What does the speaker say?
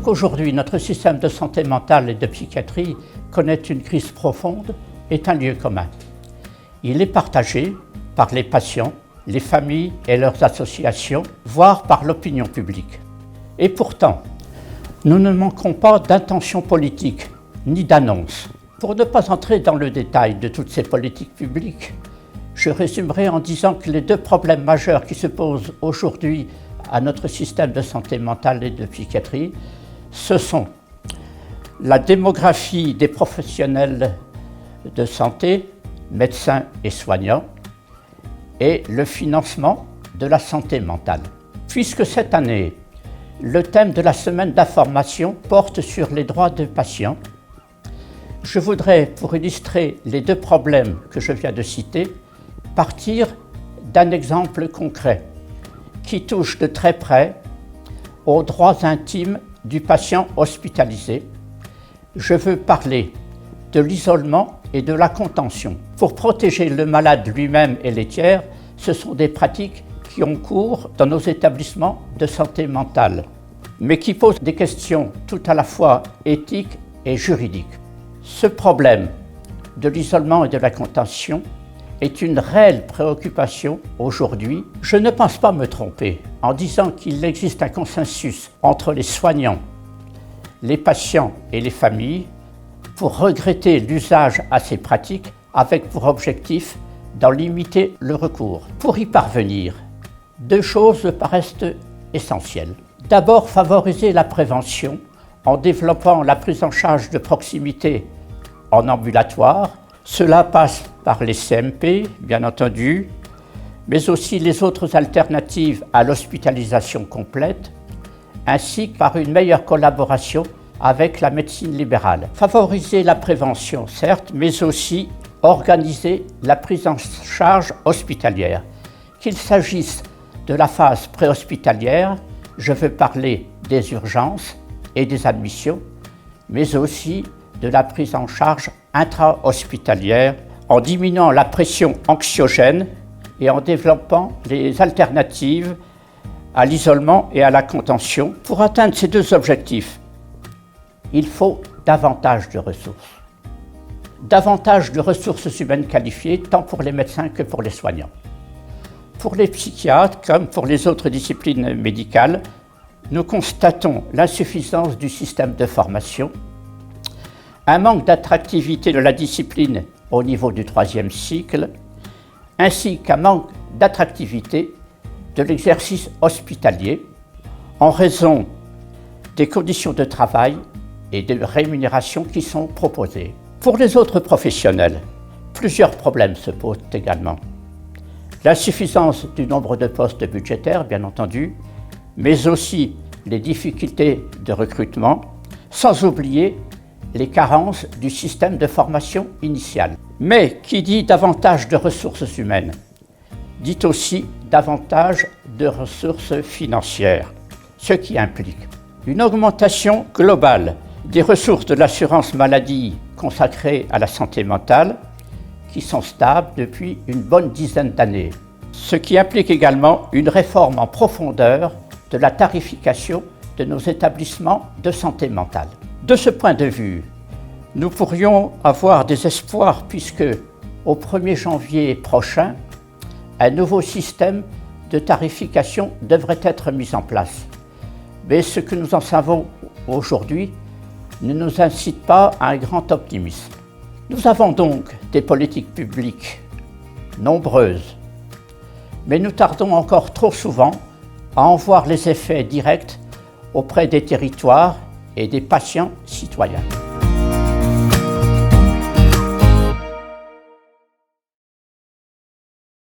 qu'aujourd'hui, notre système de santé mentale et de psychiatrie connaît une crise profonde est un lieu commun. Il est partagé par les patients, les familles et leurs associations, voire par l'opinion publique. Et pourtant, nous ne manquons pas d'intentions politiques ni d'annonces. Pour ne pas entrer dans le détail de toutes ces politiques publiques, je résumerai en disant que les deux problèmes majeurs qui se posent aujourd'hui à notre système de santé mentale et de psychiatrie, ce sont la démographie des professionnels de santé, médecins et soignants, et le financement de la santé mentale. Puisque cette année, le thème de la semaine d'information porte sur les droits des patients, je voudrais, pour illustrer les deux problèmes que je viens de citer, partir d'un exemple concret qui touche de très près aux droits intimes du patient hospitalisé. Je veux parler de l'isolement et de la contention. Pour protéger le malade lui-même et les tiers, ce sont des pratiques qui ont cours dans nos établissements de santé mentale, mais qui posent des questions tout à la fois éthiques et juridiques. Ce problème de l'isolement et de la contention est une réelle préoccupation aujourd'hui. Je ne pense pas me tromper en disant qu'il existe un consensus entre les soignants, les patients et les familles pour regretter l'usage à ces pratiques avec pour objectif d'en limiter le recours. Pour y parvenir, deux choses paraissent essentielles. D'abord, favoriser la prévention en développant la prise en charge de proximité en ambulatoire. Cela passe par les CMP, bien entendu, mais aussi les autres alternatives à l'hospitalisation complète, ainsi que par une meilleure collaboration avec la médecine libérale. Favoriser la prévention, certes, mais aussi organiser la prise en charge hospitalière. Qu'il s'agisse de la phase préhospitalière, je veux parler des urgences et des admissions, mais aussi de la prise en charge intra-hospitalière en diminuant la pression anxiogène et en développant les alternatives à l'isolement et à la contention. Pour atteindre ces deux objectifs, il faut davantage de ressources. Davantage de ressources humaines qualifiées, tant pour les médecins que pour les soignants. Pour les psychiatres, comme pour les autres disciplines médicales, nous constatons l'insuffisance du système de formation, un manque d'attractivité de la discipline au niveau du 3e cycle, ainsi qu'un manque d'attractivité de l'exercice hospitalier en raison des conditions de travail et de rémunération qui sont proposées. Pour les autres professionnels, plusieurs problèmes se posent également. L'insuffisance du nombre de postes budgétaires, bien entendu, mais aussi les difficultés de recrutement, sans oublier les carences du système de formation initiale. Mais qui dit davantage de ressources humaines, dit aussi davantage de ressources financières, ce qui implique une augmentation globale des ressources de l'assurance maladie consacrées à la santé mentale, qui sont stables depuis une bonne dizaine d'années, ce qui implique également une réforme en profondeur de la tarification de nos établissements de santé mentale. De ce point de vue, nous pourrions avoir des espoirs puisque, au 1er janvier prochain, un nouveau système de tarification devrait être mis en place. Mais ce que nous en savons aujourd'hui ne nous incite pas à un grand optimisme. Nous avons donc des politiques publiques nombreuses, mais nous tardons encore trop souvent à en voir les effets directs auprès des territoires et des patients citoyens.